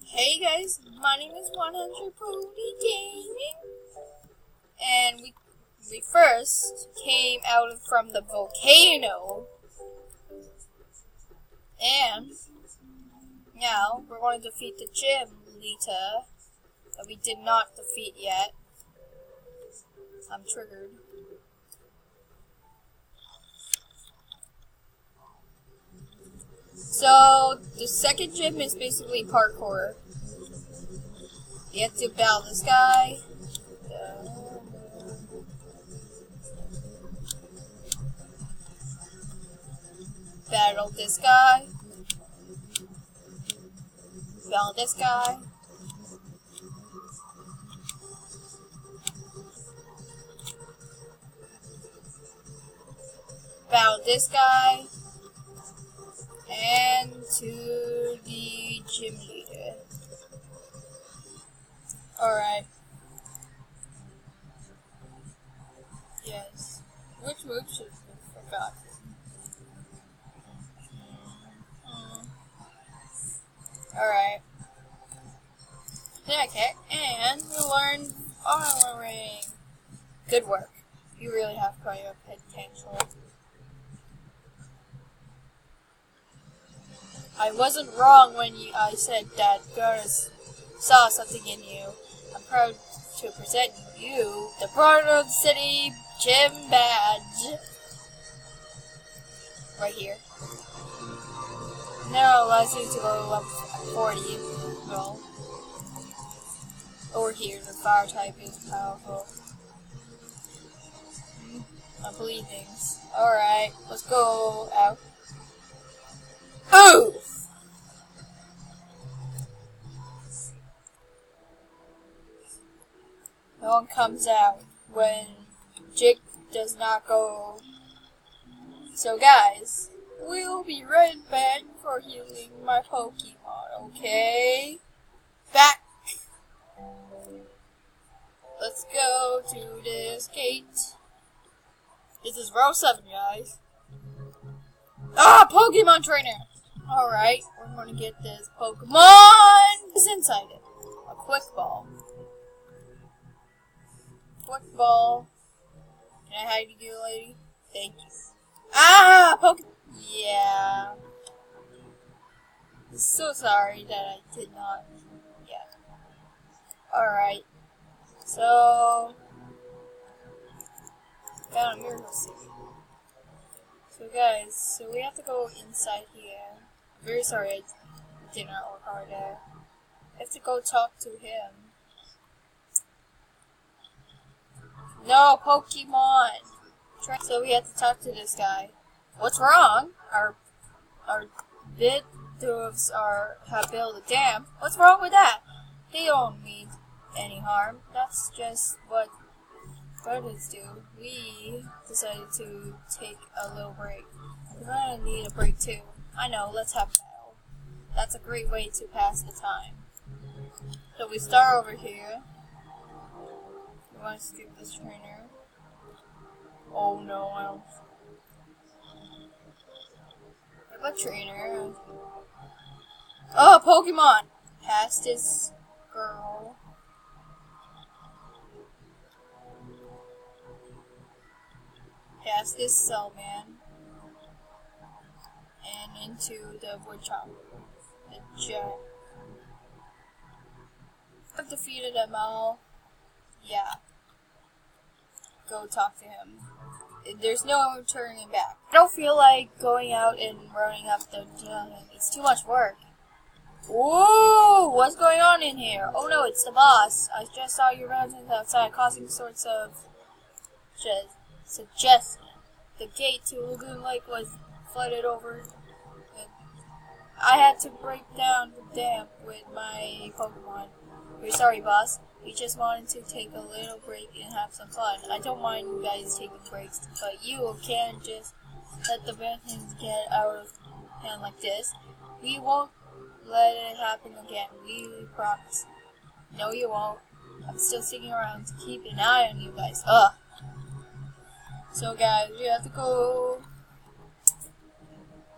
Hey guys, my name is 100 Pony Gaming, and we first came out from the volcano, and now we're going to defeat the gym leader that we did not defeat yet. I'm triggered. So, the second gym is basically parkour. You have to battle this guy. Battle this guy. Battle this guy. Battle this guy. And to the gym leader. Alright. Yes. Which move should we forgot? Alright. Okay, and we learned armor ring. Good work. You really have quite a potential. I wasn't wrong when I said that girls saw something in you. I'm proud to present you the Brother of the City Gym Badge. Right here. Now allows you to go level 40. Well, over here, the fire type is powerful. I believe things. Alright, let's go out. Ooh! No one comes out when Jake does not go. So guys, we'll be right back for healing my Pokemon, okay? Back! Let's go to this gate. This is row 7, guys. Ah, Pokemon Trainer! Alright, we're gonna get this Pokemon! What's inside it? A Quick Ball. Quick Ball. Can I hide you, lady? Thank you. Ah! Yeah. I'm so sorry that I did not. Yeah. Alright. So. Found a Miracle City. So guys, we have to go inside here. Very sorry I did not work hard there. I have to go talk to him. No, Pokemon! So we have to talk to this guy. What's wrong? Our Bidooves have built a dam. What's wrong with that? They don't mean any harm. That's just what birds do. We decided to take a little break. We're gonna need a break too. I know, let's have a battle. That's a great way to pass the time. So we start over here. We want to skip this trainer. Oh no, I don't. What trainer? Oh, Pokemon! Past this girl. Past this cell man. And into the woodchopper. The jet. I've defeated them all. Yeah. Go talk to him. There's no turning back. I don't feel like going out and running up the jungle. It's too much work. Whoa! What's going on in here? Oh no, it's the boss. I just saw you running outside causing sorts of suggestion. The gate to Lagoon Lake was flooded over. I had to break down the dam with my Pokemon. We're sorry, boss. We just wanted to take a little break and have some fun. I don't mind you guys taking breaks, but you can't just let the bad things get out of hand like this. We won't let it happen again. We promise. No, you won't. I'm still sticking around to keep an eye on you guys. Ugh. So guys, we have to go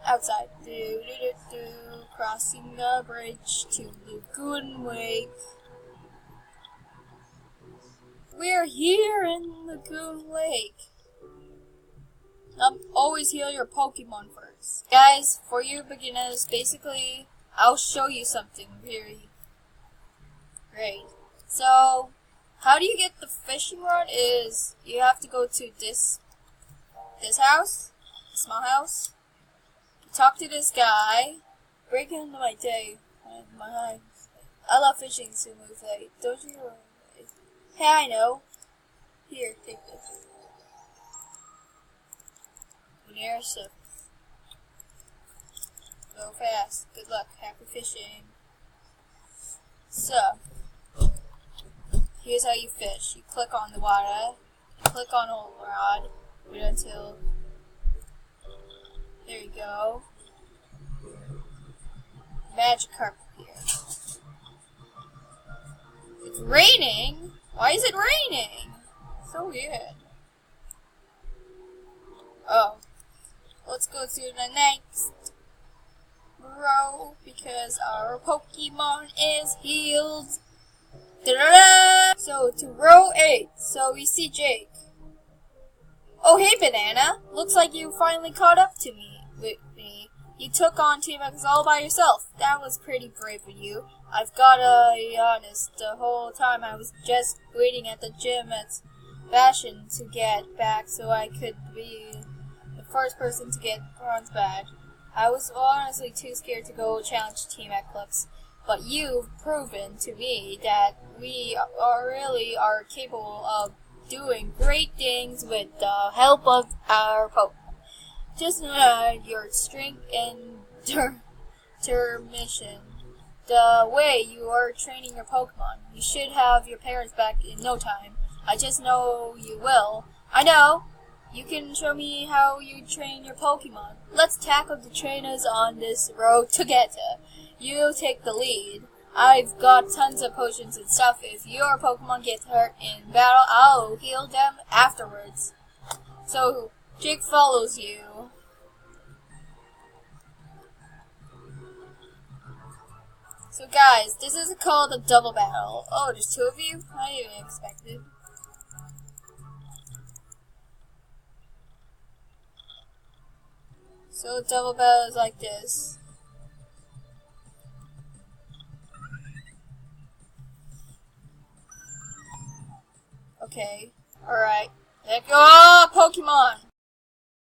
outside. Crossing the bridge to Lagoon Lake. We're here in Lagoon Lake. Always heal your Pokemon first. Guys, for you beginners, basically, I'll show you something very great. So, how do you get the fishing rod is you have to go to this house, the small house, talk to this guy, break into my day, I love fishing simulator, don't you? Hey, I know. Here, take this. Airship. Go fast. Good luck. Happy fishing. So, here's how you fish. You click on the water. You click on a rod. Wait until. There you go. Magikarp here. It's raining? Why is it raining? So weird. Oh. Let's go to the next row because our Pokemon is healed. Da-da-da! So to row 8. So we see Jake. Oh hey Banana, looks like you finally caught up to me. You took on Team X all by yourself. That was pretty brave of you. I've gotta be honest, the whole time I was just waiting at the gym at Fashion to get back so I could be first person to get bronze badge. I was honestly too scared to go challenge Team Eclipse, but you've proven to me that we really are capable of doing great things with the help of our Pokemon. Just your strength and determination, the way you are training your Pokemon. You should have your parents back in no time. I just know you will. I know! You can show me how you train your Pokemon. Let's tackle the trainers on this road together. You take the lead. I've got tons of potions and stuff. If your Pokemon gets hurt in battle, I'll heal them afterwards. So, Jake follows you. So guys, this is called a double battle. Oh, there's 2 of you? I didn't expect it. So double battle is like this. Okay. Alright. Let go, Pokemon!